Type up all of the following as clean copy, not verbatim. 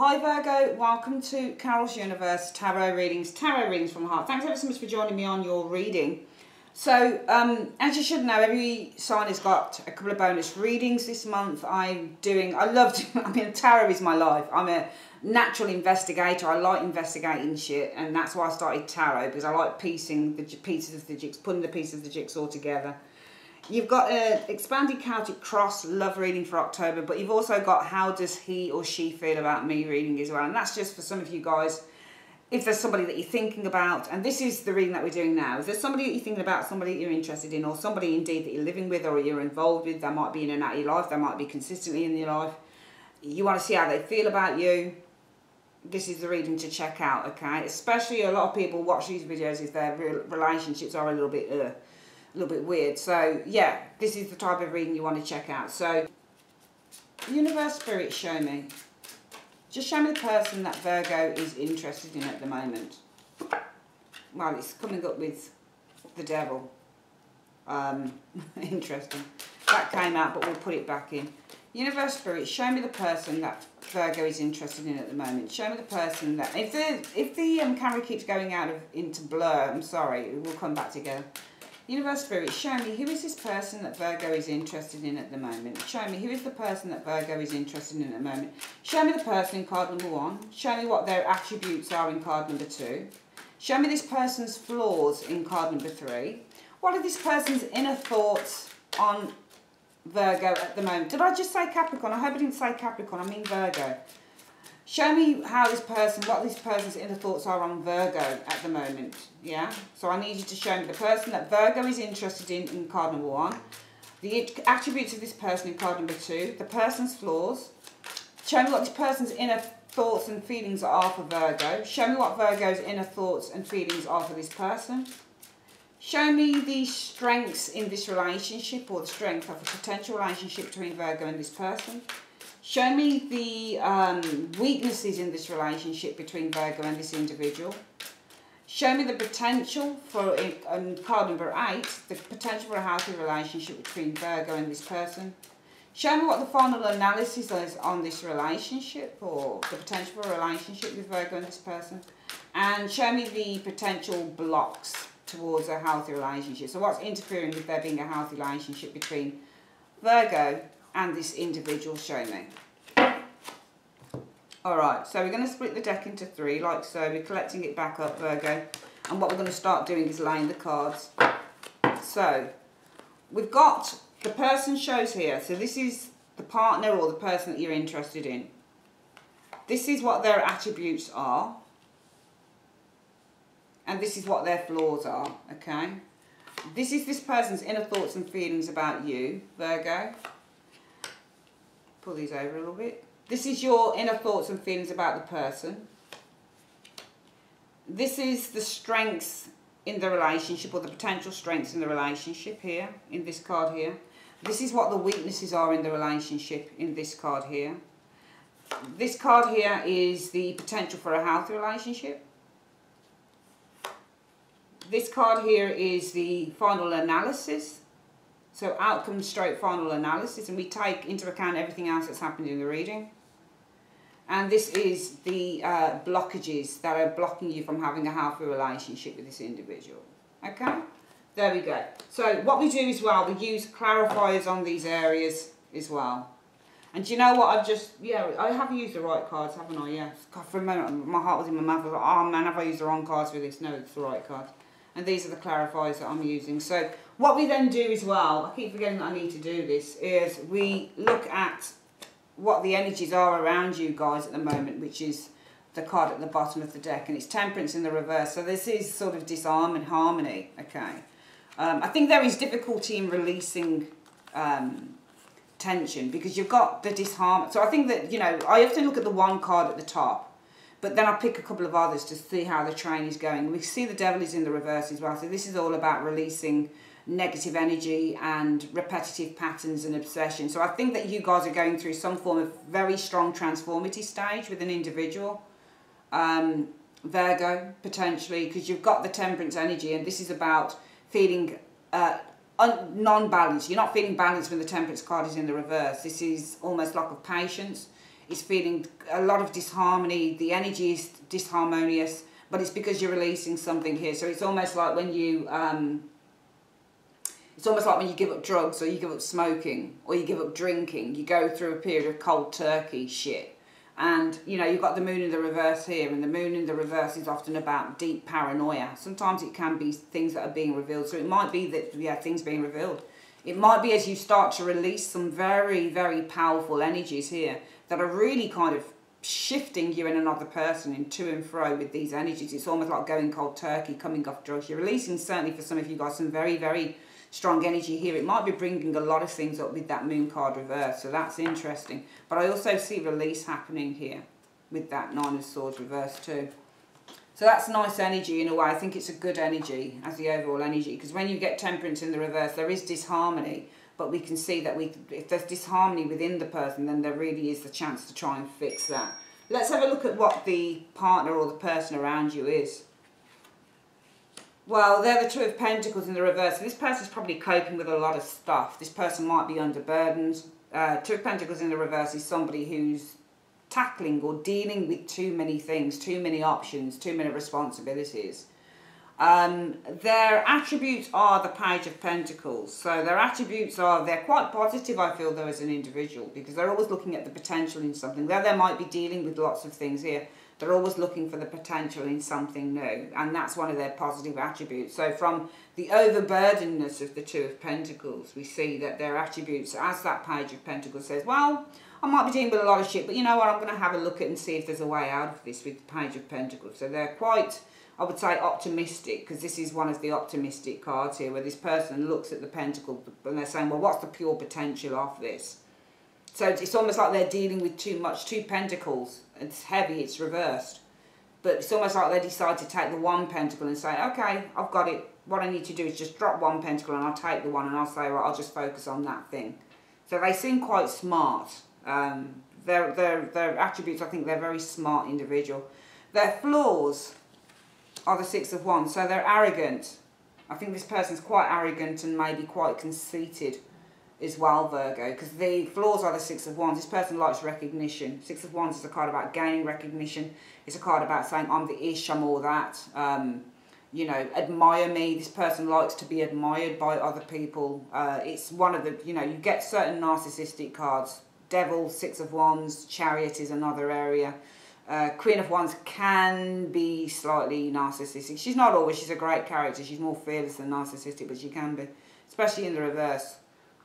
Hi Virgo, welcome to Carol's Universe Tarot Readings from the Heart. Thanks ever so much for joining me on your reading. So, as you should know, every sign has got a couple of bonus readings this month. I mean, tarot is my life. I'm a natural investigator. I like investigating shit, and that's why I started tarot, because I like piecing the pieces of the jigsaw, putting the pieces of the jigsaw together. You've got an expanded Celtic cross love reading for October, but you've also got how does he or she feel about me reading as well. And that's just for some of you guys, if there's somebody that you're thinking about, and this is the reading that we're doing now. If there's somebody that you're thinking about, somebody that you're interested in, or somebody indeed that you're living with or you're involved with, that might be in and out of your life, that might be consistently in your life, you want to see how they feel about you, this is the reading to check out, okay? Especially a lot of people watch these videos if their relationships are a little bit weird. So yeah, this is the type of reading you want to check out. So universe, spirit, show me, just show me the person that Virgo is interested in at the moment. Well, it's coming up with the devil. Interesting, that came out, but we'll put it back in. Universe, spirit, show me the person that Virgo is interested in at the moment. Show me the person that, if the camera keeps going out into blur, I'm sorry, it will come back together. Universe, spirit, show me, who is this person that Virgo is interested in at the moment? Show me, who is the person that Virgo is interested in at the moment? Show me the person in card number 1. Show me what their attributes are in card number 2. Show me this person's flaws in card number 3. What are this person's inner thoughts on Virgo at the moment? Did I just say Capricorn? I hope I didn't say Capricorn, I mean Virgo. Show me what this person's inner thoughts are on Virgo at the moment, yeah? So I need you to show me the person that Virgo is interested in card number 1, the attributes of this person in card number 2, the person's flaws. Show me what this person's inner thoughts and feelings are for Virgo. Show me what Virgo's inner thoughts and feelings are for this person. Show me the strengths in this relationship, or the strength of a potential relationship between Virgo and this person. Show me the weaknesses in this relationship between Virgo and this individual. Show me the potential for, on card number 8, the potential for a healthy relationship between Virgo and this person. Show me what the final analysis is on this relationship, or the potential for a relationship with Virgo and this person. And show me the potential blocks towards a healthy relationship. So what's interfering with there being a healthy relationship between Virgo and this individual? Show me. Alright, so we're going to split the deck into 3 like so. We're collecting it back up, Virgo, and what we're going to start doing is laying the cards. So we've got the person shows here, so this is the partner or the person that you're interested in. This is what their attributes are, and this is what their flaws are, okay? This is this person's inner thoughts and feelings about you, Virgo. Pull these over a little bit. This is your inner thoughts and feelings about the person. This is the strengths in the relationship, or the potential strengths in the relationship here, in this card here. This is what the weaknesses are in the relationship in this card here. This card here is the potential for a healthy relationship. This card here is the final analysis. So outcome straight final analysis, and we take into account everything else that's happened in the reading. And this is the blockages that are blocking you from having a healthy relationship with this individual. Okay? There we go. So what we do as well, we use clarifiers on these areas as well. And do you know what, I have used the right cards, haven't I? Yeah. God, for a moment, my heart was in my mouth. I was like, oh man, have I used the wrong cards for this? No, it's the right cards. And these are the clarifiers that I'm using. So what we then do as well, I keep forgetting that I need to do this, is we look at what the energies are around you guys at the moment, which is the card at the bottom of the deck, and it's Temperance in the reverse. So this is sort of disarm and harmony, okay? I think there is difficulty in releasing tension, because you've got the disharmony. So I think that, you know, I often look at the one card at the top, but then I pick a couple of others to see how the train is going. We see the devil is in the reverse as well. So this is all about releasing negative energy and repetitive patterns and obsession. So I think that you guys are going through some form of very strong transformative stage with an individual. Virgo, potentially, because you've got the Temperance energy, and this is about feeling non-balanced. You're not feeling balanced when the Temperance card is in the reverse. This is almost lack of patience. is feeling a lot of disharmony. The energy is disharmonious, but it's because you're releasing something here. So it's almost like when you give up drugs, or you give up smoking, or you give up drinking. You go through a period of cold turkey shit. And, you know, you've got the moon in the reverse here, and the moon in the reverse is often about deep paranoia. Sometimes it can be things that are being revealed. So it might be that, yeah, things being revealed. It might be as you start to release some very, very powerful energies here that are really kind of shifting you and another person in to and fro with these energies. It's almost like going cold turkey, coming off drugs. You're releasing, certainly for some of you guys, some very, very strong energy here. It might be bringing a lot of things up with that moon card reverse, so that's interesting. But I also see release happening here with that Nine of Swords reverse too. So that's nice energy in a way. I think it's a good energy as the overall energy, because when you get Temperance in the reverse, there is disharmony, but we can see that if there's disharmony within the person, then there really is the chance to try and fix that. Let's have a look at what the partner or the person around you is. Well, they're the Two of Pentacles in the reverse. So this person's probably coping with a lot of stuff. This person might be under burdens. Two of Pentacles in the reverse is somebody who's tackling or dealing with too many things, too many options, too many responsibilities. Their attributes are the Page of Pentacles. So their attributes are, they're quite positive, I feel, though, as an individual, because they're always looking at the potential in something. Though they might be dealing with lots of things here, they're always looking for the potential in something new, and that's one of their positive attributes. So from the overburdenedness of the Two of Pentacles, we see that their attributes, as that Page of Pentacles says, well, I might be dealing with a lot of shit, but you know what, I'm going to have a look at and see if there's a way out of this with the Page of Pentacles. So they're quite, I would say, optimistic, because this is one of the optimistic cards here, where this person looks at the Pentacle and they're saying, well, what's the pure potential of this? So it's almost like they're dealing with too much. Two Pentacles, it's heavy, it's reversed. But it's almost like they decide to take the one Pentacle and say, okay, I've got it. What I need to do is just drop one Pentacle and I'll take the one and I'll say, right, I'll just focus on that thing. So they seem quite smart. Their attributes, I think they're very smart individual. Their flaws are the Six of Wands. So they're arrogant. I think this person's quite arrogant and maybe quite conceited as well, Virgo, because the flaws are the Six of Wands. This person likes recognition. Six of Wands is a card about gaining recognition. It's a card about saying, I'm the ish, I'm all that. You know, admire me. This person likes to be admired by other people. It's one of the, you know, you get certain narcissistic cards. Devil, Six of Wands, Chariot is another area. Queen of Wands can be slightly narcissistic. She's not always, she's a great character. She's more fearless than narcissistic, but she can be, especially in the reverse.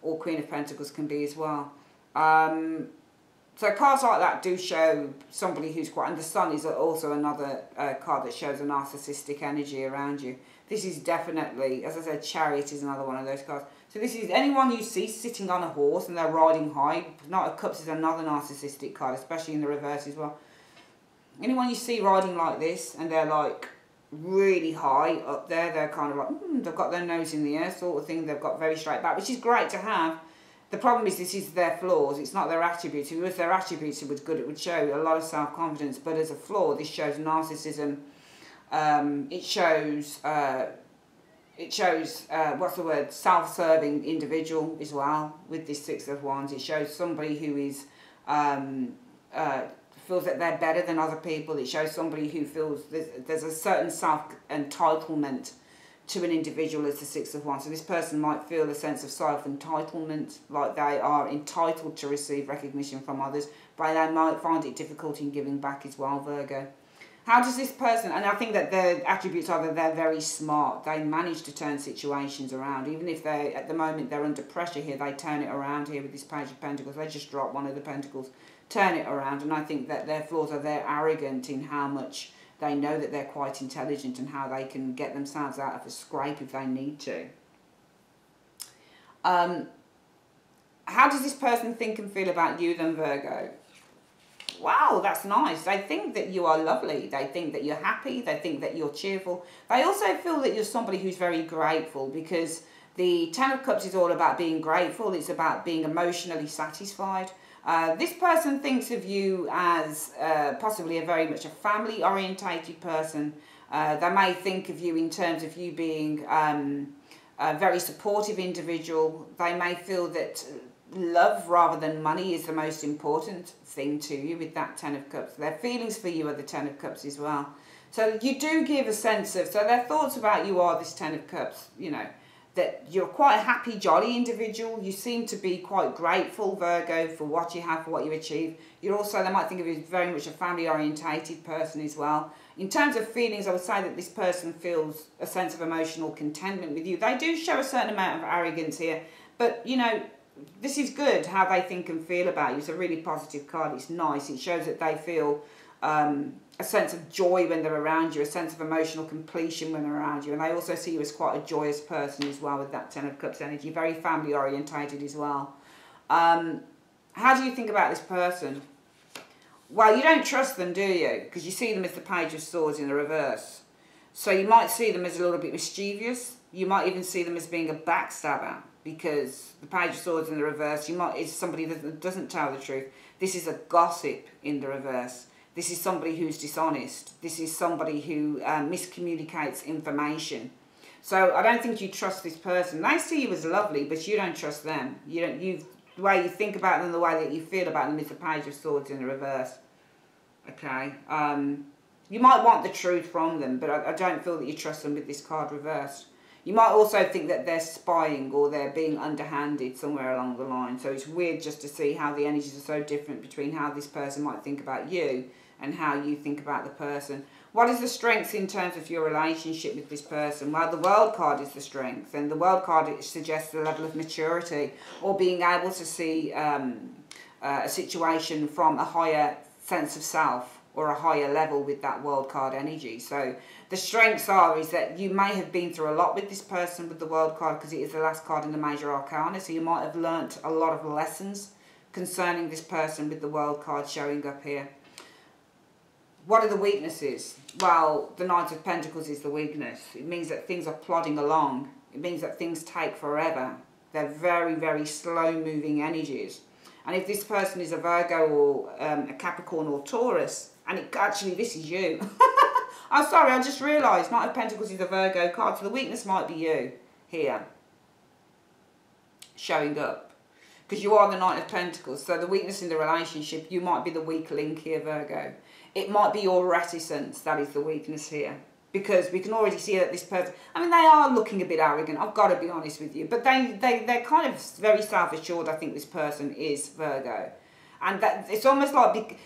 Or Queen of Pentacles can be as well. So cards like that do show somebody who's quite, and the Sun is also another card that shows a narcissistic energy around you. This is definitely, as I said, Chariot is another one of those cards. So this is anyone you see sitting on a horse and they're riding high. Knight of Cups is another narcissistic card, especially in the reverse as well. Anyone you see riding like this and they're like really high up there, they're kind of like, they've got their nose in the air sort of thing, they've got very straight back, which is great to have. The problem is this is their flaws, it's not their attributes. If it was their attributes it was good, it would show a lot of self-confidence, but as a flaw this shows narcissism. It shows what's the word, self-serving individual as well with this Six of Wands. It shows somebody who is feels that they're better than other people. It shows somebody who feels there's a certain self-entitlement to an individual as the Six of Wands. So this person might feel a sense of self-entitlement, like they are entitled to receive recognition from others, but they might find it difficult in giving back as well, Virgo. How does this person, and I think that their attributes are that they're very smart. They manage to turn situations around. Even if they, at the moment, they're under pressure here, they turn it around here with this Page of Pentacles. They just drop one of the Pentacles, turn it around, and I think that their flaws are they're arrogant in how much they know that they're quite intelligent and how they can get themselves out of a scrape if they need to. How does this person think and feel about you then, Virgo? Wow, that's nice. They think that you are lovely. They think that you're happy. They think that you're cheerful. They also feel that you're somebody who's very grateful, because the Ten of Cups is all about being grateful. It's about being emotionally satisfied. This person thinks of you as possibly a very much a family-orientated person. They may think of you in terms of you being a very supportive individual. They may feel that love rather than money is the most important thing to you with that Ten of Cups. Their feelings for you are the Ten of Cups as well. So you do give a sense of, so their thoughts about you are this Ten of Cups, you know, that you're quite a happy, jolly individual. You seem to be quite grateful, Virgo, for what you have, for what you achieve. You're also, they might think of you as very much a family-orientated person as well. In terms of feelings, I would say that this person feels a sense of emotional contentment with you. They do show a certain amount of arrogance here, but, you know, this is good, how they think and feel about you. It's a really positive card. It's nice. It shows that they feel a sense of joy when they're around you, a sense of emotional completion when they're around you. And they also see you as quite a joyous person as well with that Ten of Cups energy. Very family orientated as well. How do you think about this person? Well, you don't trust them, do you? Because you see them as the Page of Swords in the reverse. So you might see them as a little bit mischievous. You might even see them as being a backstabber, because the Page of Swords in the reverse, is somebody that doesn't tell the truth. This is a gossip in the reverse. This is somebody who's dishonest. This is somebody who miscommunicates information. So I don't think you trust this person. They see you as lovely, but you don't trust them. The way you think about them, the way that you feel about them is the Page of Swords in the reverse. Okay. You might want the truth from them, but I don't feel that you trust them with this card reversed. You might also think that they're spying or they're being underhanded somewhere along the line. So it's weird just to see how the energies are so different between how this person might think about you and how you think about the person. What is the strength in terms of your relationship with this person? Well, the World card is the strength, and the World card, it suggests a level of maturity or being able to see a situation from a higher sense of self or a higher level with that World card energy. So the strengths is that you may have been through a lot with this person with the World card, because it is the last card in the Major Arcana. So you might have learnt a lot of lessons concerning this person with the World card showing up here. What are the weaknesses? Well, the Knight of Pentacles is the weakness. It means that things are plodding along. It means that things take forever. They're very, very slow-moving energies. And if this person is a Virgo or a Capricorn or Taurus, and actually this is you. I'm sorry, I just realised Knight of Pentacles is a Virgo card, so the weakness might be you here, showing up. Because you are the Knight of Pentacles, so the weakness in the relationship, you might be the weak link here, Virgo. It might be your reticence that is the weakness here. Because we can already see that this person, I mean, they are looking a bit arrogant, I've got to be honest with you. But they're kind of very self-assured, I think this person is, Virgo. And that it's almost like,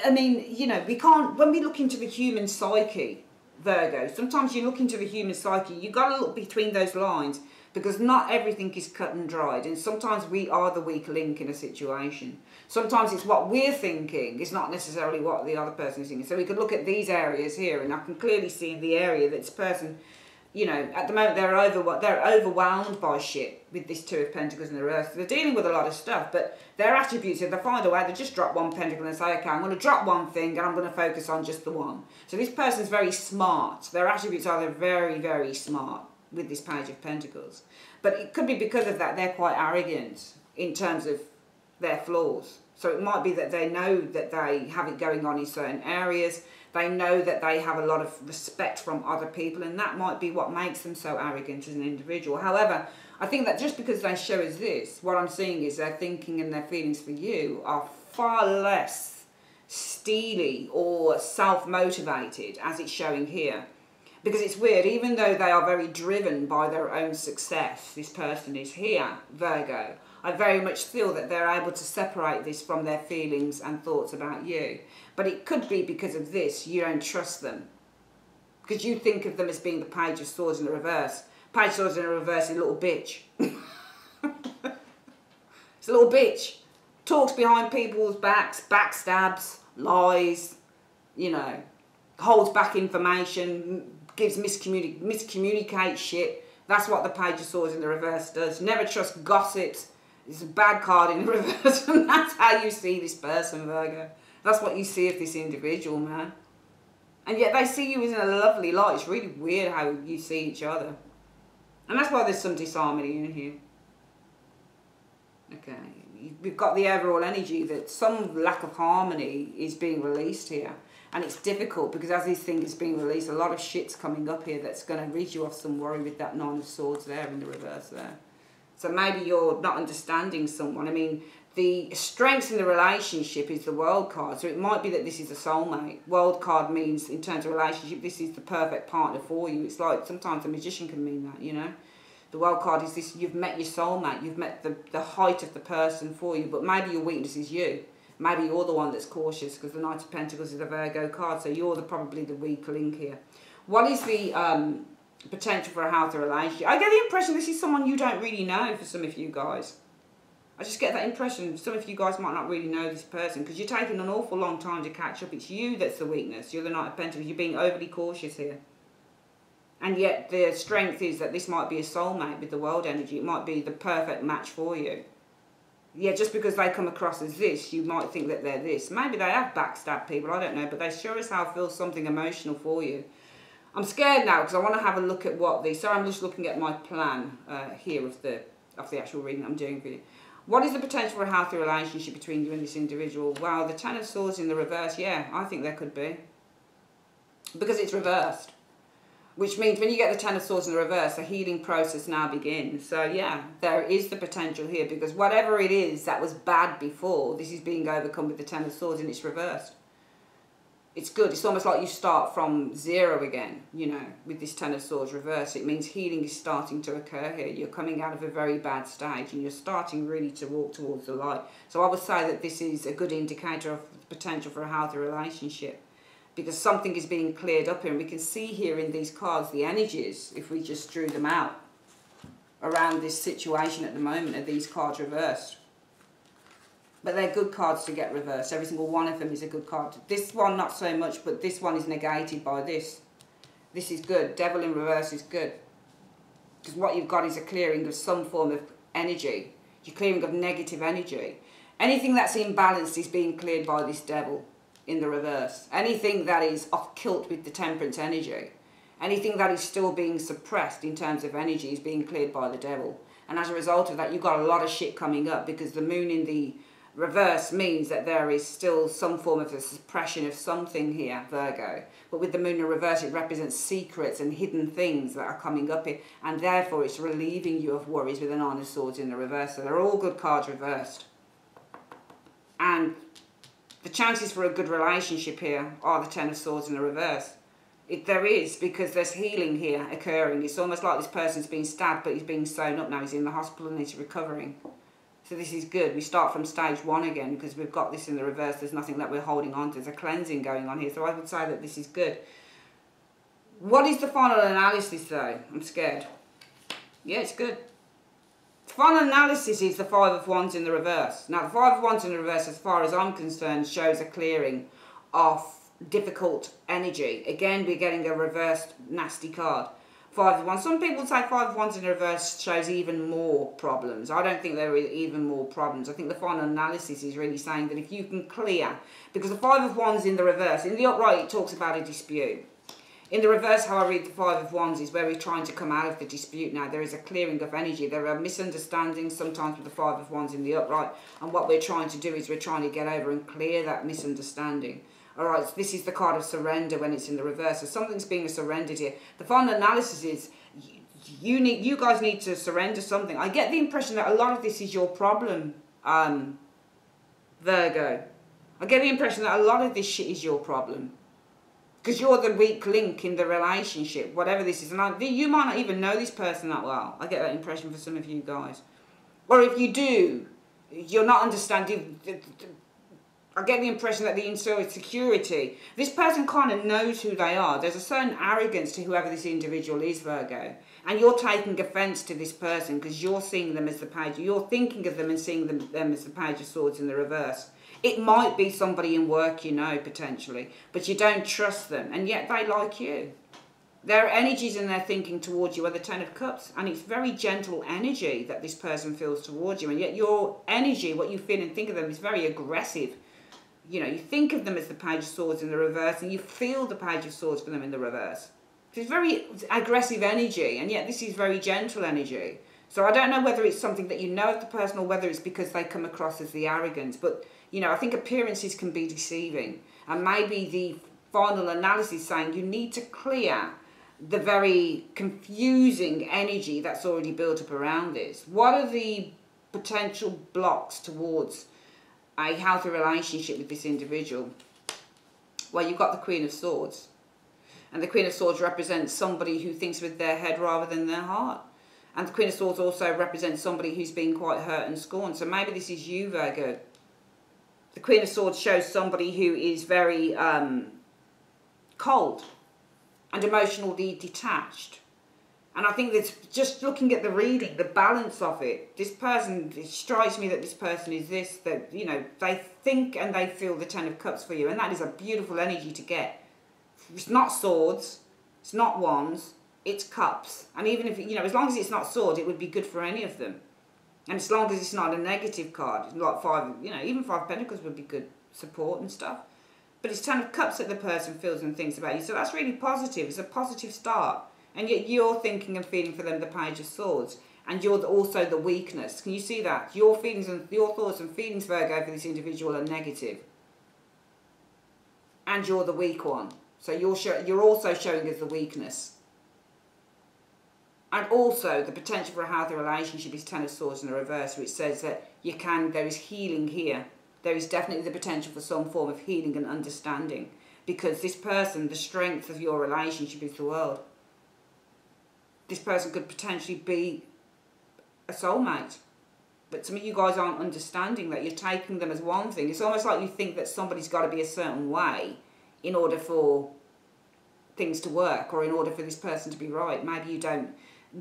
I mean, you know, we can't, when we look into the human psyche, Virgo, sometimes you look into the human psyche, you've got to look between those lines, because not everything is cut and dried, and sometimes we are the weak link in a situation. Sometimes it's what we're thinking, it's not necessarily what the other person is thinking. So we could look at these areas here, and I can clearly see in the area that this person, you know, at the moment they're overwhelmed by shit with this Two of Pentacles in the reverse. They're dealing with a lot of stuff, but their attributes, if they find a way, they just drop one pentacle and say, okay, I'm going to drop one thing and I'm going to focus on just the one. So this person's very smart. Their attributes are they're very, very smart with this Page of Pentacles. But it could be because of that they're quite arrogant in terms of their flaws. So it might be that they know that they have it going on in certain areas. They know that they have a lot of respect from other people, and that might be what makes them so arrogant as an individual. However, I think that just because they show us this, what I'm seeing is their thinking and their feelings for you are far less steely or self-motivated as it's showing here. Because it's weird, even though they are very driven by their own success, this person is here, Virgo, I very much feel that they're able to separate this from their feelings and thoughts about you. But it could be because of this, you don't trust them. Because you think of them as being the Page of Swords in the reverse. Page of Swords in the reverse is a little bitch. It's a little bitch. Talks behind people's backs, backstabs, lies, you know, holds back information, gives miscommunicates shit. That's what the Page of Swords in the reverse does. Never trust gossips. It's a bad card in the reverse, and that's how you see this person, Virgo. That's what you see of this individual, man. And yet they see you as in a lovely light. It's really weird how you see each other. And that's why there's some disharmony in here. Okay. We've got the overall energy that some lack of harmony is being released here. And it's difficult because as this thing is being released, a lot of shit's coming up here that's going to read you off some worry with that Nine of Swords there in the reverse there. So maybe you're not understanding someone. I mean, the strength in the relationship is the World card. So it might be that this is a soulmate. World card means, in terms of relationship, this is the perfect partner for you. It's like sometimes a magician can mean that, you know. The World card is this, you've met your soulmate. You've met the height of the person for you. But maybe your weakness is you. Maybe you're the one that's cautious, because the Knight of Pentacles is a Virgo card. So you're probably the weak link here. What is the potential for a healthy relationship? I get the impression this is someone you don't really know for some of you guys. I just get that impression some of you guys might not really know this person, because you're taking an awful long time to catch up. It's you that's the weakness. You're the Knight of Pentacles. You're being overly cautious here. And yet the strength is that this might be a soulmate with the World energy. It might be the perfect match for you. Yeah, just because they come across as this, you might think that they're this. Maybe they have backstabbed people, I don't know, but they sure as hell feel something emotional for you. I'm scared now because I want to have a look at what the... Sorry, I'm just looking at my plan here of the actual reading I'm doing for you. What is the potential for a healthy relationship between you and this individual? Well, the Ten of Swords in the reverse, yeah, I think there could be. Because it's reversed. Which means when you get the Ten of Swords in the reverse, the healing process now begins. So yeah, there is the potential here, because whatever it is that was bad before, this is being overcome with the Ten of Swords and it's reversed. It's good. It's almost like you start from zero again, you know, with this Ten of Swords reverse. It means healing is starting to occur here. You're coming out of a very bad stage and you're starting really to walk towards the light. So I would say that this is a good indicator of the potential for a healthy relationship, because something is being cleared up here. And we can see here in these cards the energies, if we just drew them out, around this situation at the moment of these cards reversed. But they're good cards to get reversed. Every single one of them is a good card. This one, not so much, but this one is negated by this. This is good. Devil in reverse is good. Because what you've got is a clearing of some form of energy. You're clearing of negative energy. Anything that's imbalanced is being cleared by this devil in the reverse. Anything that is off kilt with the temperance energy. Anything that is still being suppressed in terms of energy is being cleared by the devil. And as a result of that, you've got a lot of shit coming up, because the moon in the reverse means that there is still some form of a suppression of something here, Virgo. But with the moon in reverse, it represents secrets and hidden things that are coming up here. And therefore, it's relieving you of worries with the Nine of Swords in the reverse. So they're all good cards reversed. And the chances for a good relationship here are the Ten of Swords in the reverse. There is, because there's healing here occurring. It's almost like this person's been stabbed, but he's being sewn up now. He's in the hospital and he's recovering. So this is good. We start from stage one again, because we've got this in the reverse. There's nothing that we're holding on to. There's a cleansing going on here. So I would say that this is good. What is the final analysis, though? I'm scared. Yeah, it's good. The final analysis is the Five of Wands in the reverse. Now, the Five of Wands in the reverse, as far as I'm concerned, shows a clearing of difficult energy. Again, we're getting a reversed nasty card. Five of Wands. Some people say Five of Wands in the reverse shows even more problems. I don't think there are even more problems. I think the final analysis is really saying that if you can clear, because the Five of Wands in the reverse, in the upright it talks about a dispute. In the reverse, how I read the Five of Wands is where we're trying to come out of the dispute now. There is a clearing of energy. There are misunderstandings sometimes with the Five of Wands in the upright. And what we're trying to do is we're trying to get over and clear that misunderstanding. Alright, so this is the card of surrender when it's in the reverse. So something's being surrendered here. The final analysis is you guys need to surrender something. I get the impression that a lot of this is your problem, Virgo. I get the impression that a lot of this shit is your problem. Because you're the weak link in the relationship, whatever this is. And you might not even know this person that well. I get that impression for some of you guys. Or if you do, you're not understanding... I get the impression that the insecurity, this person kind of knows who they are. There's a certain arrogance to whoever this individual is, Virgo. And you're taking offence to this person because you're seeing them as the Page. You're thinking of them and seeing them as the Page of Swords in the reverse. It might be somebody in work you know, potentially. But you don't trust them. And yet they like you. Their energies and their thinking towards you are the Ten of Cups. And it's very gentle energy that this person feels towards you. And yet your energy, what you feel and think of them, is very aggressive. You know, you think of them as the Page of Swords in the reverse, and you feel the Page of Swords for them in the reverse. It's very aggressive energy, and yet this is very gentle energy. So I don't know whether it's something that you know of the person, or whether it's because they come across as the arrogance. But, you know, I think appearances can be deceiving. And maybe the final analysis is saying you need to clear the very confusing energy that's already built up around this. What are the potential blocks towards a healthy relationship with this individual? Well, you've got the Queen of Swords. And the Queen of Swords represents somebody who thinks with their head rather than their heart. And the Queen of Swords also represents somebody who's been quite hurt and scorned. So maybe this is you, Virgo. The Queen of Swords shows somebody who is very cold and emotionally detached. And I think that's just looking at the reading, the balance of it. This person, it strikes me that this person is this, that, you know, they think and they feel the Ten of Cups for you. And that is a beautiful energy to get. It's not swords, it's not wands, it's cups. And even if, you know, as long as it's not swords, it would be good for any of them. And as long as it's not a negative card, like five, you know, even Five of Pentacles would be good support and stuff. But it's Ten of Cups that the person feels and thinks about you. So that's really positive. It's a positive start. And yet you're thinking and feeling for them the Page of Swords. And you're also the weakness. Can you see that? Your feelings and your thoughts and feelings, Virgo, for this individual are negative. And you're the weak one. So you're also showing as the weakness. And also the potential for a healthy relationship is Ten of Swords in the reverse, which says that there is healing here. There is definitely the potential for some form of healing and understanding. Because this person, the strength of your relationship is the world. This person could potentially be a soulmate. But some of you guys aren't understanding that. You're taking them as one thing. It's almost like you think that somebody's got to be a certain way in order for things to work, or in order for this person to be right. Maybe you don't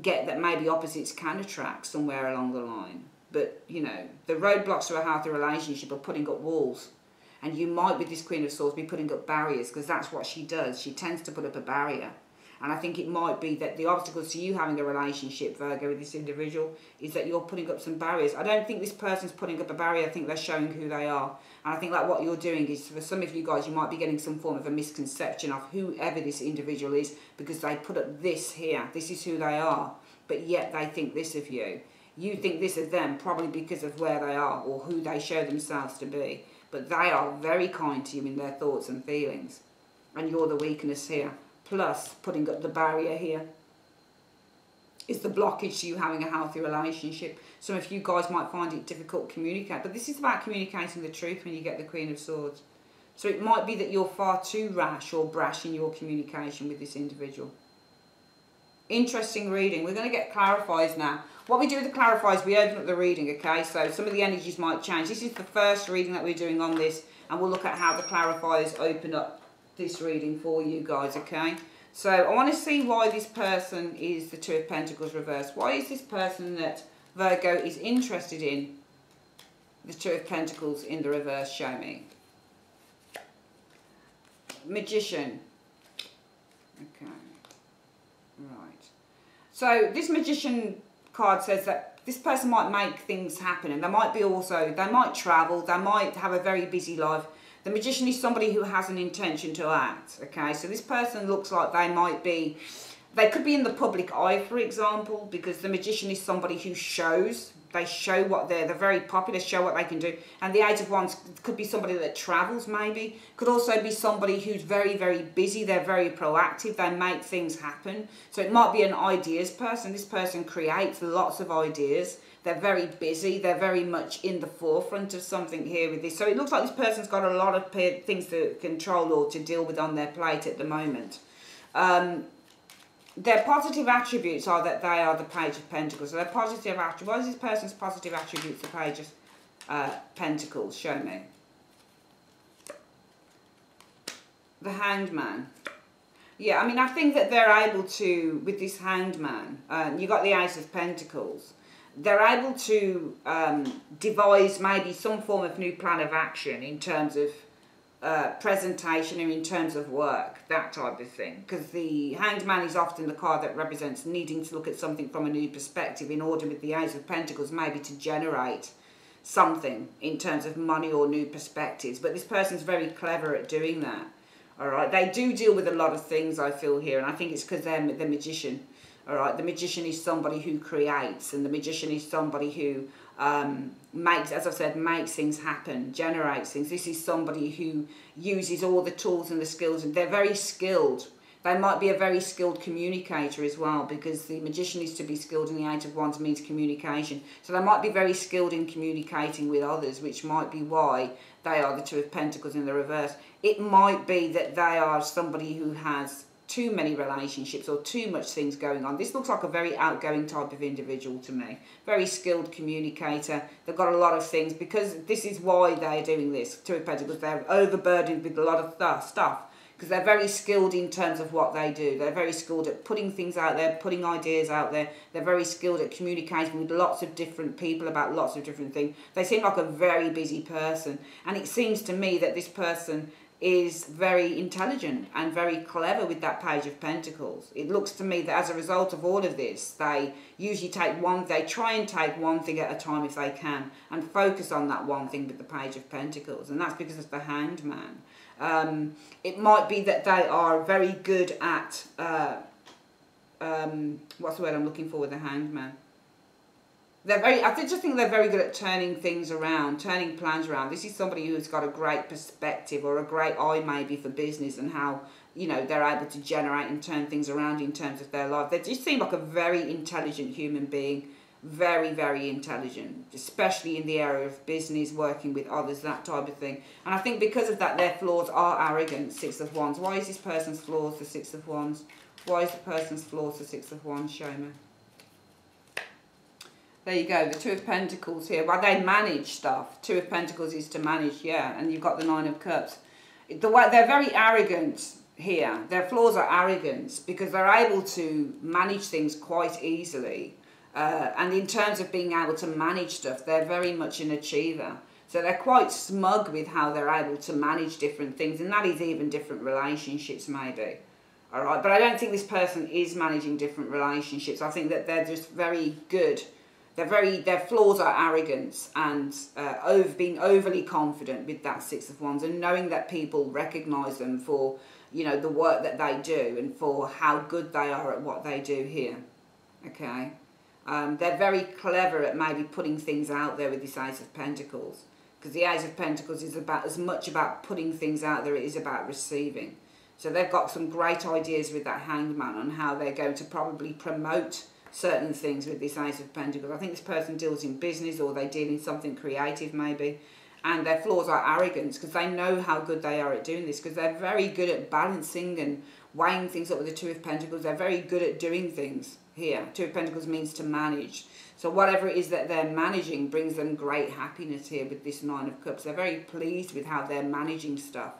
get that maybe opposites can attract somewhere along the line. But, you know, the roadblocks to a healthy relationship are putting up walls. And you might, with this Queen of Swords, be putting up barriers, because that's what she does. She tends to put up a barrier. And I think it might be that the obstacles to you having a relationship, Virgo, with this individual, is that you're putting up some barriers. I don't think this person's putting up a barrier. I think they're showing who they are. And I think like what you're doing is, for some of you guys, you might be getting some form of a misconception of whoever this individual is, because they put up this here. This is who they are. But yet they think this of you. You think this of them, probably because of where they are or who they show themselves to be. But they are very kind to you in their thoughts and feelings. And you're the weakness here. Plus, putting up the barrier here is the blockage to you having a healthy relationship. Some of you guys might find it difficult to communicate. But this is about communicating the truth when you get the Queen of Swords. So it might be that you're far too rash or brash in your communication with this individual. Interesting reading. We're going to get clarifies now. What we do with the clarifies, we open up the reading, okay? So some of the energies might change. This is the first reading that we're doing on this, and we'll look at how the clarifiers open up this reading for you guys, okay? So I want to see why this person is the Two of Pentacles reversed. Why is this person that Virgo is interested in the Two of Pentacles in the reverse? Show me. Magician. Okay. Right. So this Magician card says that this person might make things happen, and they might be also, they might travel, they might have a very busy life. The Magician is somebody who has an intention to act, okay? So this person looks like they might be, they could be in the public eye, for example, because the Magician is somebody who shows, they show what they're very popular, show what they can do. And the Eight of Wands could be somebody that travels, maybe. Could also be somebody who's very, very busy. They're very proactive. They make things happen. So it might be an ideas person. This person creates lots of ideas. They're very busy. They're very much in the forefront of something here with this. So it looks like this person's got a lot of things to control or to deal with on their plate at the moment. Their positive attributes are that they are the Page of Pentacles. So their positive attributes. What is this person's positive attributes, the Page of Pentacles? Show me. The Hanged Man. Yeah, I mean, I think that they're able to, with this Hanged Man, you got the Ace of Pentacles. They're able to devise maybe some form of new plan of action in terms of presentation or in terms of work, that type of thing. Because the Hanged Man is often the card that represents needing to look at something from a new perspective in order, with the Ace of Pentacles, maybe to generate something in terms of money or new perspectives. But this person's very clever at doing that. All right, they do deal with a lot of things, I feel here, and I think it's because they're the Magician. All right, the Magician is somebody who creates, and the Magician is somebody who makes, as I've said, makes things happen, generates things. This is somebody who uses all the tools and the skills, and they're very skilled. They might be a very skilled communicator as well, because the Magician is to be skilled and the Eight of Wands means communication. So they might be very skilled in communicating with others, which might be why they are the Two of Pentacles in the reverse. It might be that they are somebody who has too many relationships or too much things going on. This looks like a very outgoing type of individual to me. Very skilled communicator. They've got a lot of things, because this is why they're doing this. Two of Pentacles, they're overburdened with a lot of stuff. Because they're very skilled in terms of what they do. They're very skilled at putting things out there, putting ideas out there. They're very skilled at communicating with lots of different people about lots of different things. They seem like a very busy person. And it seems to me that this person is very intelligent and very clever with that Page of Pentacles. It looks to me that as a result of all of this, they usually try and take one thing at a time if they can, and focus on that one thing with the Page of Pentacles. And that's because it's the Hanged Man. It might be that they are very good at, what's the word I'm looking for with the Hanged Man? I just think they're very good at turning things around, turning plans around. This is somebody who's got a great perspective, or a great eye maybe for business, and how, you know, they're able to generate and turn things around in terms of their life. They just seem like a very intelligent human being. Very, very intelligent, especially in the area of business, working with others, that type of thing. And I think because of that, their flaws are arrogance. Six of Wands. Why is this person's flaws the Six of Wands? Why is the person's flaws the Six of Wands? Show me. There you go, the Two of Pentacles here. Well, they manage stuff. Two of Pentacles is to manage, yeah. And you've got the Nine of Cups. They're very arrogant here. Their flaws are arrogance, because they're able to manage things quite easily. And in terms of being able to manage stuff, they're very much an achiever. So they're quite smug with how they're able to manage different things. And that is even different relationships, maybe. All right, but I don't think this person is managing different relationships. I think that they're just very good. Their flaws are arrogance and being overly confident with that Six of Wands, and knowing that people recognise them for, you know, the work that they do and for how good they are at what they do here. Okay. They're very clever at maybe putting things out there with this Ace of Pentacles, because the Ace of Pentacles is about as much about putting things out there as it is about receiving. So they've got some great ideas with that Hanged Man on how they're going to probably promote certain things with this Ace of Pentacles. I think this person deals in business, or they deal in something creative maybe. And their flaws are arrogance, because they know how good they are at doing this, because they're very good at balancing and weighing things up with the Two of Pentacles. They're very good at doing things here. Two of Pentacles means to manage. So whatever it is that they're managing brings them great happiness here with this Nine of Cups. They're very pleased with how they're managing stuff.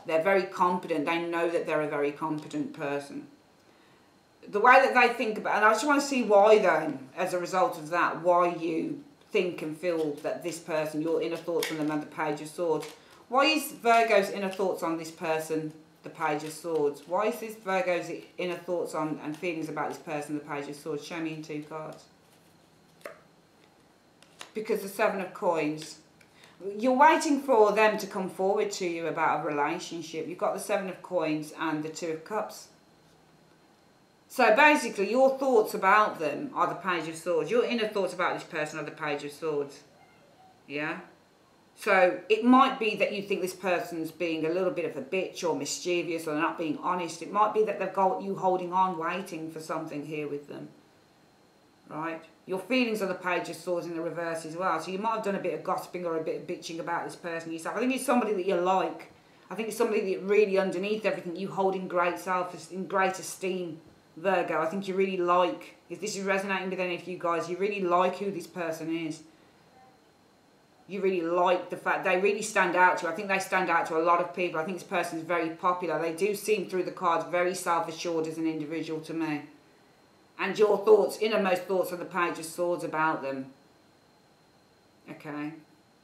They're very competent. They know that they're a very competent person. The way that they think about, and I just want to see why then, as a result of that, why you think and feel that this person, your inner thoughts on them, and the Page of Swords. Why is Virgo's inner thoughts on this person the Page of Swords? Why is this Virgo's inner thoughts on and feelings about this person the Page of Swords? Show me in 2 cards. Because the Seven of Coins. You're waiting for them to come forward to you about a relationship. You've got the Seven of Coins and the Two of Cups. So basically, your thoughts about them are the Page of Swords. Your inner thoughts about this person are the Page of Swords. Yeah? So it might be that you think this person's being a little bit of a bitch or mischievous or not being honest. It might be that they've got you holding on, waiting for something here with them. Right? Your feelings are the Page of Swords in the reverse as well. So you might have done a bit of gossiping or a bit of bitching about this person yourself. I think it's somebody that you like. I think it's somebody that really, underneath everything, you hold in great esteem. Virgo, I think you really like, if this is resonating with any of you guys, you really like who this person is. You really like the fact they really stand out to you. I think they stand out to a lot of people. I think this person is very popular. They do seem through the cards very self-assured as an individual to me. And your thoughts, innermost thoughts are the Page of Swords about them. Okay.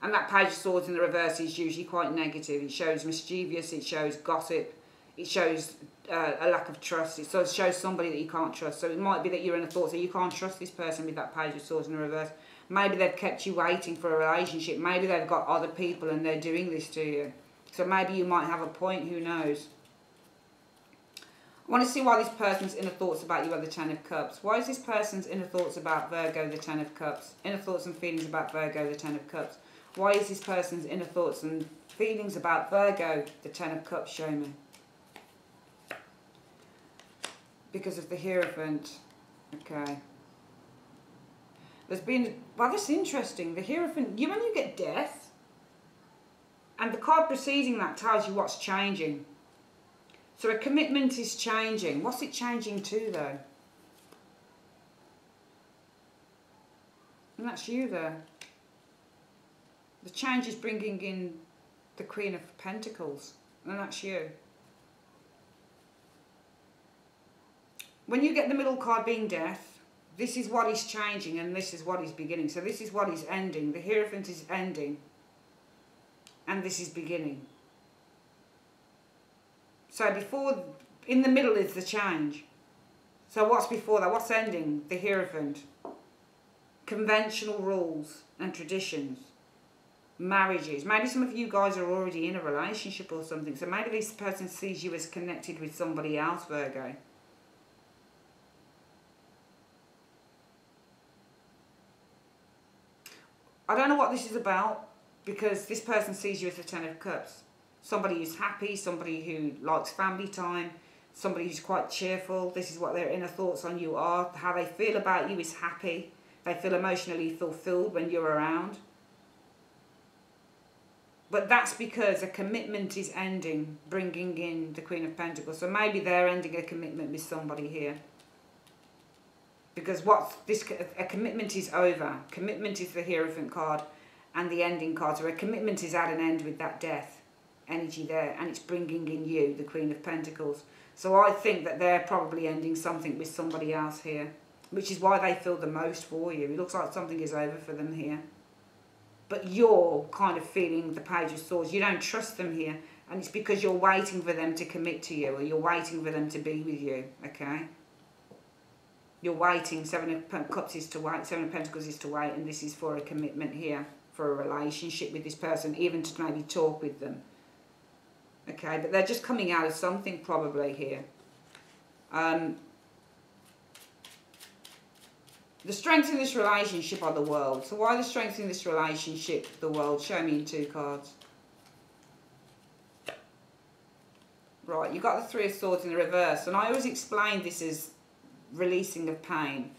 And that Page of Swords in the reverse is usually quite negative. It shows mischievous, it shows gossip, it shows a lack of trust. It sort of shows somebody that you can't trust. So it might be that you're in a thought that you can't trust this person with that Page of Swords in the reverse. Maybe they've kept you waiting for a relationship. Maybe they've got other people and they're doing this to you. So maybe you might have a point, who knows. I want to see why this person's inner thoughts about you are the Ten of Cups. Why is this person's inner thoughts about Virgo the Ten of Cups? Inner thoughts and feelings about Virgo the Ten of Cups. Why is this person's inner thoughts and feelings about Virgo the Ten of Cups? Show me. because of the Hierophant. Okay. There's been, well, that's interesting. The Hierophant, when you get death, and the card preceding that tells you what's changing. So a commitment is changing. What's it changing to, though? And that's you there. The change is bringing in the Queen of Pentacles. And that's you. When you get the middle card being death, this is what is changing and this is what is beginning. So this is what is ending. The Hierophant is ending. And this is beginning. So before, in the middle is the change. So what's before that? What's ending? The Hierophant. Conventional rules and traditions. Marriages. Maybe some of you guys are already in a relationship or something. So maybe this person sees you as connected with somebody else, Virgo. I don't know what this is about, because this person sees you as the Ten of Cups. Somebody who's happy, somebody who likes family time, somebody who's quite cheerful. This is what their inner thoughts on you are. How they feel about you is happy. They feel emotionally fulfilled when you're around. But that's because a commitment is ending, bringing in the Queen of Pentacles. So maybe they're ending a commitment with somebody here. Because a commitment is over. Commitment is the Hierophant card and the ending card. So a commitment is at an end with that death energy there. And it's bringing in you, the Queen of Pentacles. So I think that they're probably ending something with somebody else here. Which is why they feel the most for you. It looks like something is over for them here. But you're kind of feeling the Page of Swords. You don't trust them here. And it's because you're waiting for them to commit to you. Or you're waiting for them to be with you. Okay? You're waiting. Seven of Cups is to wait. Seven of Pentacles is to wait. And this is for a commitment here. For a relationship with this person. Even to maybe talk with them. Okay? But they're just coming out of something probably here. The strengths in this relationship are the World. So why the strengths in this relationship, the World? Show me in 2 cards. Right, you've got the Three of Swords in the reverse. And I always explain this as releasing of pain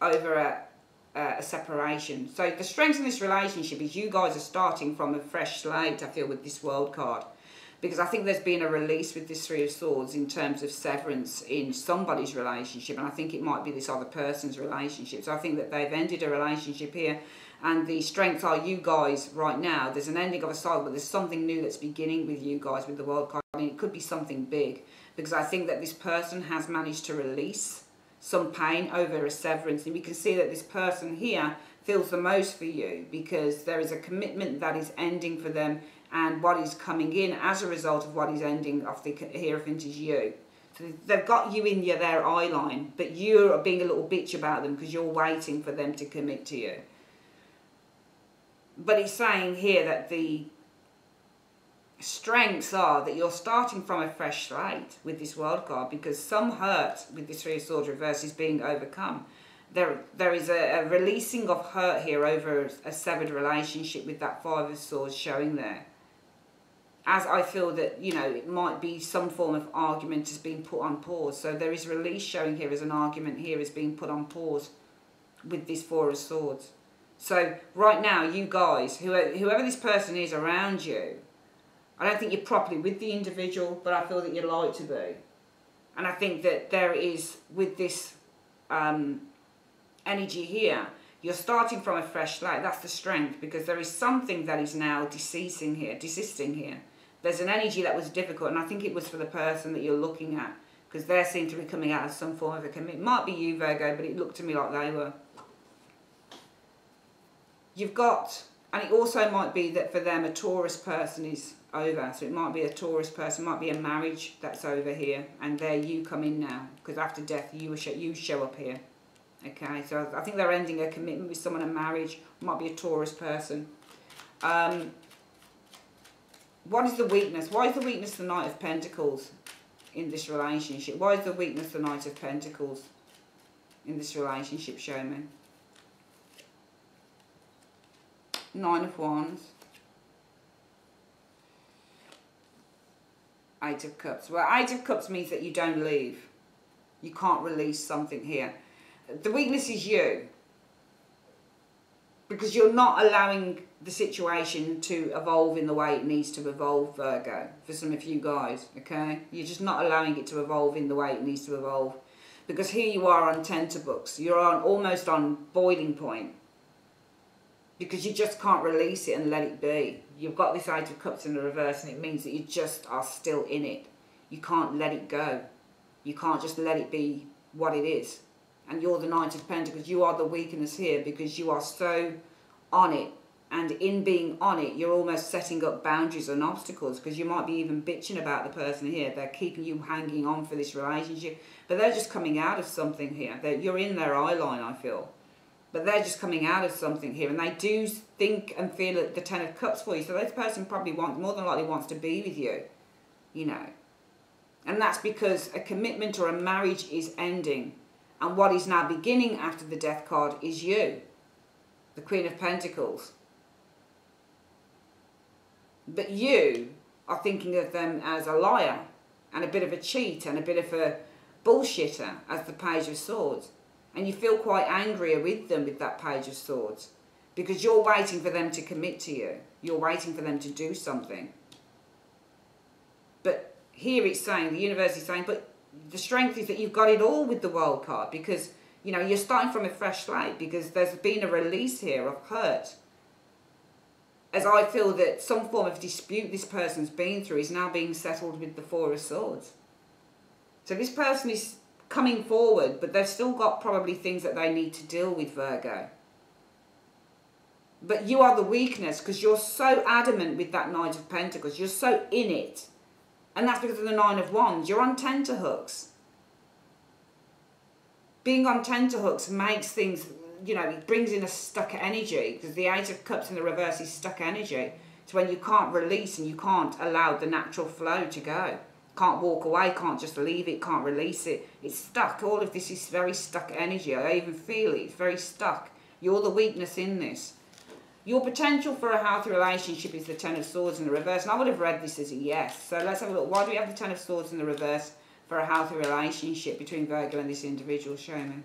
over a separation. So the strengths in this relationship is you guys are starting from a fresh slate, I feel, with this World card. Because I think there's been a release with this Three of Swords in terms of severance in somebody's relationship. And I think it might be this other person's relationship. So I think that they've ended a relationship here. And the strengths are you guys right now. There's an ending of a cycle, but there's something new that's beginning with you guys with the World card. I mean, it could be something big. Because I think that this person has managed to release some pain over a severance. And we can see that this person here feels the most for you. Because there is a commitment that is ending for them. And what is coming in as a result of what is ending of the Hierophant is you. So they've got you in their eye line, but you're being a little bitch about them because you're waiting for them to commit to you. But it's saying here that the strengths are that you're starting from a fresh slate with this World card, because some hurt with this Three of Swords reverse is being overcome. There is a releasing of hurt here over a severed relationship with that Five of Swords showing there. As I feel that, you know, it might be some form of argument has been put on pause. So there is release showing here as an argument here is being put on pause with this Four of Swords. So right now, you guys, whoever this person is around you, I don't think you're properly with the individual, but I feel that you'd like to be. And I think that there is, with this energy here, you're starting from a fresh slate. That's the strength, because there is something that is now desisting here. There's an energy that was difficult, and I think it was for the person that you're looking at, because they seem to be coming out of some form of a commitment. It might be you, Virgo, but it looked to me like they were. You've got, and it also might be that for them a Taurus person is over. So it might be a Taurus person, might be a marriage that's over here, and there you come in now, because after death you show up here. Okay, so I think they're ending a commitment with someone, a marriage. Might be a Taurus person. What is the weakness? Why is the weakness the Knight of Pentacles in this relationship? Why is the weakness the Knight of Pentacles in this relationship? Show me. Nine of Wands. Eight of Cups. Well, Eight of Cups means that you don't leave. You can't release something here. The weakness is you. Because you're not allowing the situation to evolve in the way it needs to evolve, Virgo. For some of you guys, okay? You're just not allowing it to evolve in the way it needs to evolve. Because here you are on tenterhooks. You're almost on boiling point. Because you just can't release it and let it be. You've got this Eight of Cups in the reverse, and it means that you just are still in it. You can't let it go. You can't just let it be what it is. And you're the Knight of Pentacles. You are the weakness here because you are so on it. And in being on it, you're almost setting up boundaries and obstacles, because you might be even bitching about the person here. They're keeping you hanging on for this relationship. But they're just coming out of something here. You're in their eye line, I feel. But they're just coming out of something here. And they do think and feel the Ten of Cups for you. So this person probably more than likely wants to be with you. You know. And that's because a commitment or a marriage is ending. And what is now beginning after the Death card is you. The Queen of Pentacles. But you are thinking of them as a liar. And a bit of a cheat. And a bit of a bullshitter as the Page of Swords. And you feel quite angrier with them with that Page of Swords. Because you're waiting for them to commit to you. You're waiting for them to do something. But here it's saying, the universe is saying, but the strength is that you've got it all with the World card. Because, you know, you're starting from a fresh slate. Because there's been a release here of hurt. As I feel that some form of dispute this person's been through is now being settled with the Four of Swords. So this person is coming forward, but they've still got probably things that they need to deal with, Virgo. But you are the weakness because you're so adamant with that Knight of Pentacles. You're so in it. And that's because of the Nine of Wands. You're on tenterhooks. Being on tenterhooks makes things, you know, it brings in a stuck energy. Because the Eight of Cups in the reverse is stuck energy. It's when you can't release and you can't allow the natural flow to go. Can't walk away, can't just leave it, can't release it. It's stuck. All of this is very stuck energy. I even feel it. It's very stuck. You're the weakness in this. Your potential for a healthy relationship is the Ten of Swords in the reverse. And I would have read this as a yes. So let's have a look. Why do we have the Ten of Swords in the reverse for a healthy relationship between Virgo and this individual? Show me.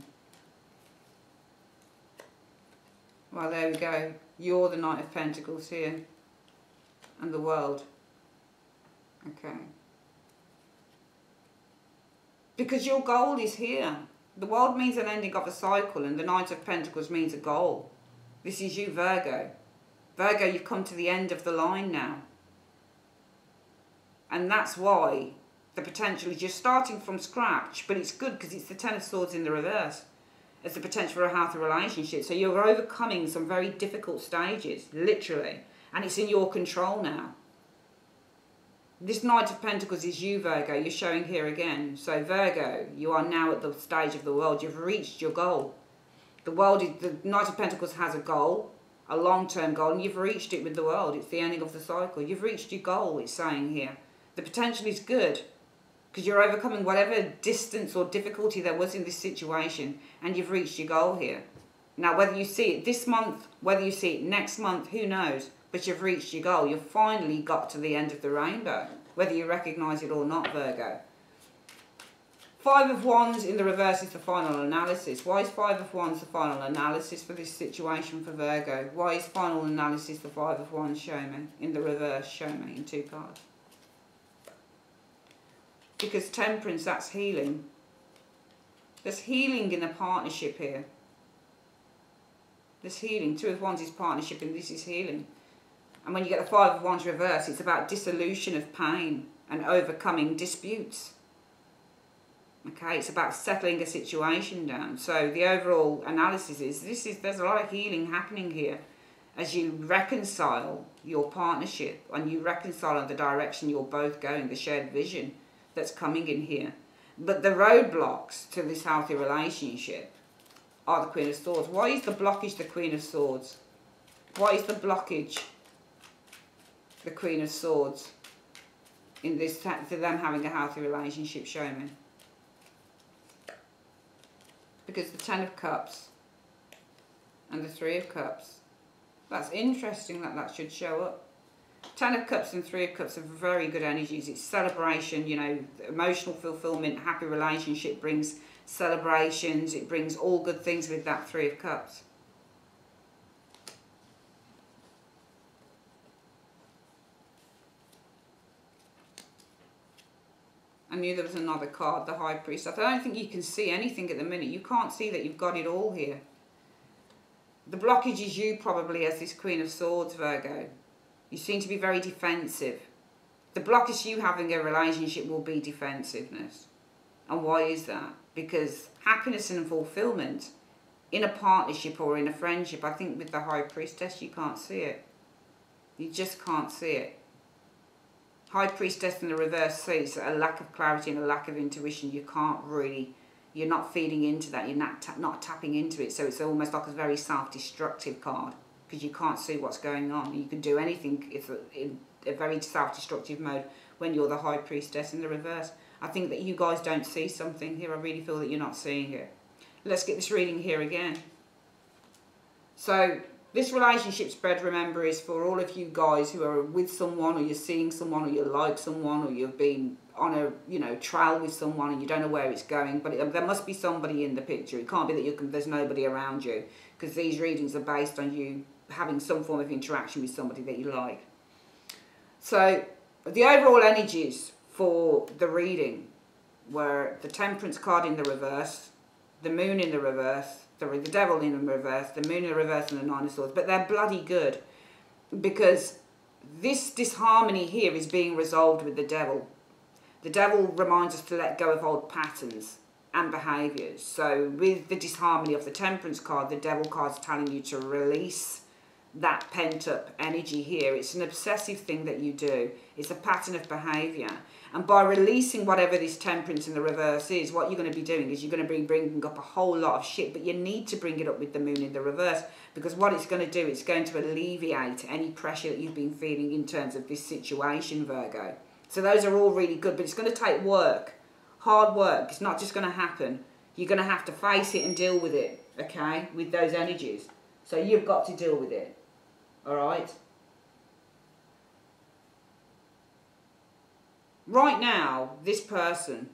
Well, there we go. You're the Knight of Pentacles here. And the World. Okay. Because your goal is here. The World means an ending of a cycle, and the Knight of Pentacles means a goal. This is you, Virgo. Virgo, you've come to the end of the line now. And that's why the potential is you're starting from scratch, but it's good because it's the Ten of Swords in the reverse. It's the potential for a healthy relationship. So you're overcoming some very difficult stages, literally. And it's in your control now. This Knight of Pentacles is you, Virgo. You're showing here again. So Virgo, you are now at the stage of the World. You've reached your goal. The Knight of Pentacles has a goal, a long-term goal, and you've reached it with the World. It's the ending of the cycle. You've reached your goal, it's saying here. The potential is good because you're overcoming whatever distance or difficulty there was in this situation, and you've reached your goal here. Now, whether you see it this month, whether you see it next month, who knows? But you've reached your goal. You've finally got to the end of the rainbow, whether you recognise it or not, Virgo. Five of Wands in the reverse is the final analysis. Why is Five of Wands the final analysis for this situation for Virgo? Why is final analysis the Five of Wands? Show me. In the reverse, show me in 2 cards. Because Temperance, that's healing. There's healing in a partnership here. There's healing. 2 of Wands is partnership and this is healing. And when you get the Five of Wands reverse, it's about dissolution of pain and overcoming disputes. Okay, it's about settling a situation down. So the overall analysis is, there's a lot of healing happening here as you reconcile your partnership and you reconcile on the direction you're both going, the shared vision that's coming in here. But the roadblocks to this healthy relationship are the Queen of Swords. Why is the blockage the Queen of Swords? Why is the blockage the Queen of Swords in this, for them having a healthy relationship? Show me. Because the Ten of Cups and the Three of Cups. That's interesting that that should show up. Ten of Cups and Three of Cups are very good energies. It's celebration, you know, emotional fulfillment, happy relationship brings celebrations. It brings all good things with that Three of Cups. I knew there was another card, the High Priestess. I don't think you can see anything at the minute. You can't see that you've got it all here. The blockage is you probably as this Queen of Swords, Virgo. You seem to be very defensive. The blockage you having a relationship will be defensiveness. And why is that? Because happiness and fulfillment in a partnership or in a friendship, I think with the High Priestess, you can't see it. You just can't see it. High Priestess in the reverse sees a lack of clarity and a lack of intuition. You can't really, you're not feeding into that. You're not tapping into it. So it's almost like a very self-destructive card because you can't see what's going on. You can do anything if in a very self-destructive mode when you're the High Priestess in the reverse. I think that you guys don't see something here. I really feel that you're not seeing it. Let's get this reading here again. So this relationship spread, remember, is for all of you guys who are with someone, or you're seeing someone, or you like someone, or you've been on a, you know, trail with someone and you don't know where it's going. But there must be somebody in the picture. It can't be that there's nobody around you, because these readings are based on you having some form of interaction with somebody that you like. So the overall energies for the reading were the Temperance card in the reverse, the Moon in the reverse, the Devil in the reverse, the Moon in the reverse, and the Nine of Swords. But they're bloody good, because this disharmony here is being resolved with the Devil. The Devil reminds us to let go of old patterns and behaviours. So with the disharmony of the Temperance card, the Devil card's telling you to release that pent-up energy here. It's an obsessive thing that you do. It's a pattern of behaviour. And by releasing whatever this Temperance in the reverse is, what you're going to be doing is you're going to be bringing up a whole lot of shit, but you need to bring it up with the Moon in the reverse, because what it's going to do, it's going to alleviate any pressure that you've been feeling in terms of this situation, Virgo. So those are all really good, but it's going to take work, hard work. It's not just going to happen. You're going to have to face it and deal with it, okay, with those energies. So you've got to deal with it, all right? Right now, this person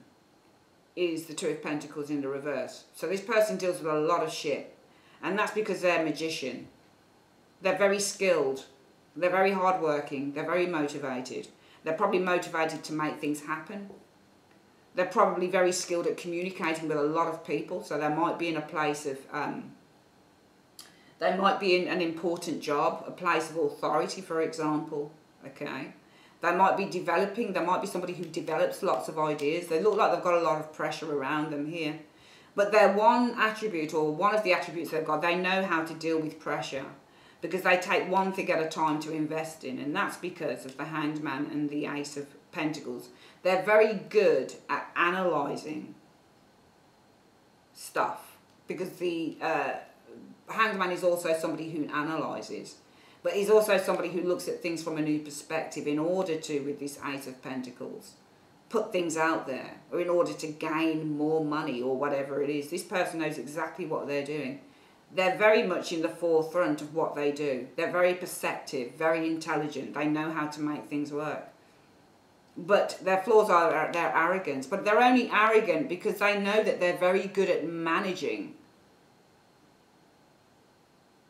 is the Two of Pentacles in the reverse. So this person deals with a lot of shit. And that's because they're a magician. They're very skilled. They're very hardworking. They're very motivated. They're probably motivated to make things happen. They're probably very skilled at communicating with a lot of people. So they might be in a place of... they might be in an important job, a place of authority, for example. Okay? They might be developing, there might be somebody who develops lots of ideas. They look like they've got a lot of pressure around them here. But their one attribute, or one of the attributes they've got, they know how to deal with pressure. Because they take one thing at a time to invest in. And that's because of the Hanged Man and the Ace of Pentacles. They're very good at analysing stuff. Because the Hanged Man is also somebody who analyses. But he's also somebody who looks at things from a new perspective in order to, with this Ace of Pentacles, put things out there, or in order to gain more money or whatever it is. This person knows exactly what they're doing. They're very much in the forefront of what they do. They're very perceptive, very intelligent. They know how to make things work. But their flaws are their arrogance. But they're only arrogant because they know that they're very good at managing.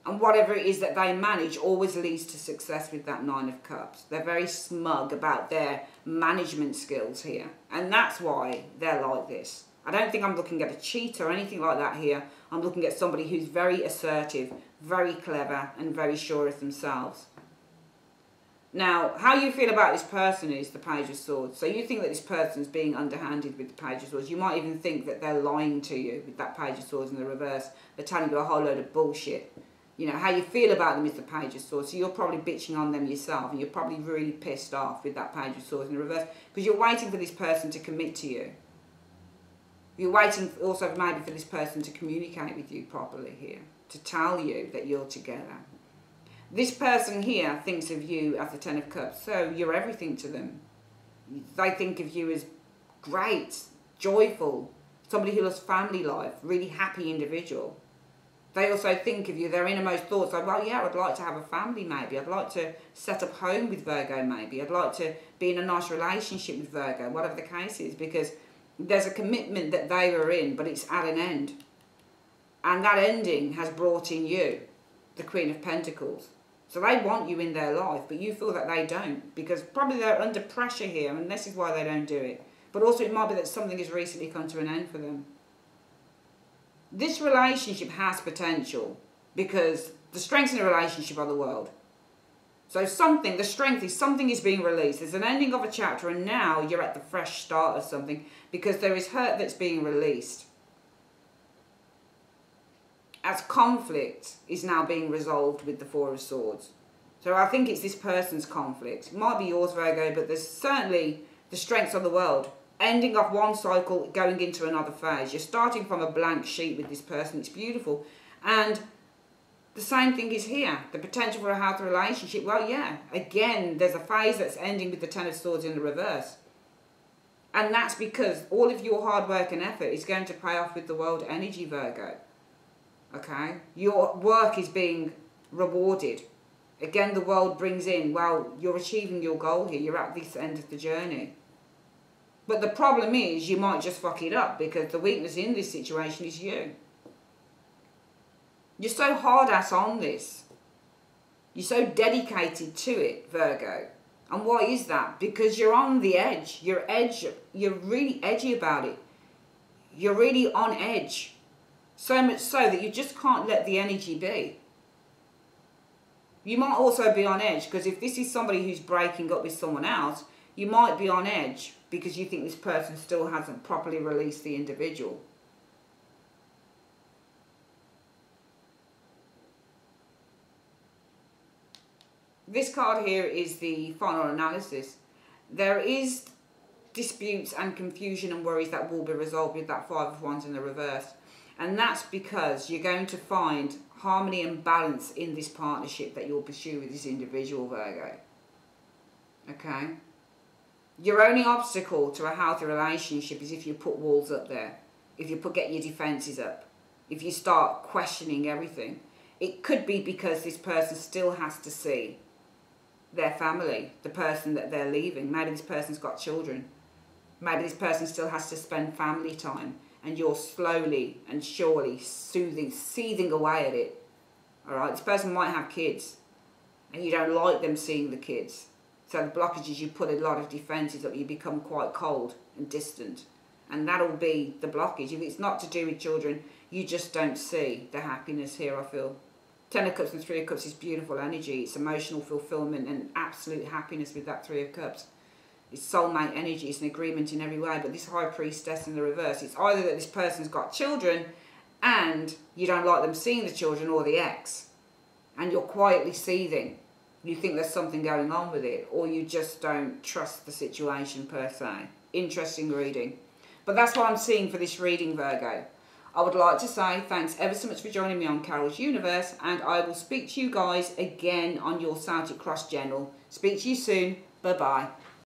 And whatever it is that they manage always leads to success with that Nine of Cups. They're very smug about their management skills here. And that's why they're like this. I don't think I'm looking at a cheat or anything like that here. I'm looking at somebody who's very assertive, very clever, and very sure of themselves. Now, how you feel about this person is the Page of Swords. So you think that this person's being underhanded with the Page of Swords. You might even think that they're lying to you with that Page of Swords in the reverse. They're telling you a whole load of bullshit. You know, how you feel about them is the Page of Swords. So you're probably bitching on them yourself, and you're probably really pissed off with that Page of Swords in the reverse, because you're waiting for this person to commit to you. You're waiting also maybe for this person to communicate with you properly here, to tell you that you're together. This person here thinks of you as the Ten of Cups, so you're everything to them. They think of you as great, joyful, somebody who loves family life, really happy individual. They also think of you, their innermost thoughts like, well, yeah, I'd like to have a family maybe. I'd like to set up home with Virgo maybe. I'd like to be in a nice relationship with Virgo, whatever the case is, because there's a commitment that they were in, but it's at an end. And that ending has brought in you, the Queen of Pentacles. So they want you in their life, but you feel that they don't, because probably they're under pressure here, and this is why they don't do it. But also it might be that something has recently come to an end for them. This relationship has potential, because the strengths in a relationship are the world. So something, the strength is something is being released. There's an ending of a chapter, and now you're at the fresh start of something, because there is hurt that's being released. As conflict is now being resolved with the Four of Swords. So I think it's this person's conflict. It might be yours, Virgo, but there's certainly the strengths of the world. Ending off one cycle, going into another phase. You're starting from a blank sheet with this person. It's beautiful. And the same thing is here. The potential for a healthy relationship. Well, yeah. Again, there's a phase that's ending with the Ten of Swords in the reverse. And that's because all of your hard work and effort is going to pay off with the world energy, Virgo. Okay? Your work is being rewarded. Again, the world brings in, well, you're achieving your goal here. You're at this end of the journey. But the problem is you might just fuck it up, because the weakness in this situation is you. You're so hard-ass on this. You're so dedicated to it, Virgo. And why is that? Because you're on the edge. You're really edgy about it. You're really on edge. So much so that you just can't let the energy be. You might also be on edge, because if this is somebody who's breaking up with someone else, you might be on edge because you think this person still hasn't properly released the individual. This card here is the final analysis. There is disputes and confusion and worries that will be resolved with that Five of Wands in the reverse. And that's because you're going to find harmony and balance in this partnership that you'll pursue with this individual, Virgo. Okay? Your only obstacle to a healthy relationship is if you put walls up there. If you get your defences up. If you start questioning everything. It could be because this person still has to see their family, the person that they're leaving. Maybe this person's got children. Maybe this person still has to spend family time. And you're slowly and surely seething away at it. Alright, this person might have kids. And you don't like them seeing the kids. So the blockages, you put a lot of defences up, you become quite cold and distant. And that'll be the blockage. If it's not to do with children, you just don't see the happiness here, I feel. Ten of Cups and Three of Cups is beautiful energy. It's emotional fulfillment and absolute happiness with that Three of Cups. It's soulmate energy. It's an agreement in every way. But this High Priestess in the reverse, it's either that this person's got children and you don't like them seeing the children, or the ex. And you're quietly seething. You think there's something going on with it, or you just don't trust the situation per se. Interesting reading. But that's what I'm seeing for this reading, Virgo. I would like to say thanks ever so much for joining me on Carol's Universe, and I will speak to you guys again on your Celtic Cross General. Speak to you soon. Bye-bye.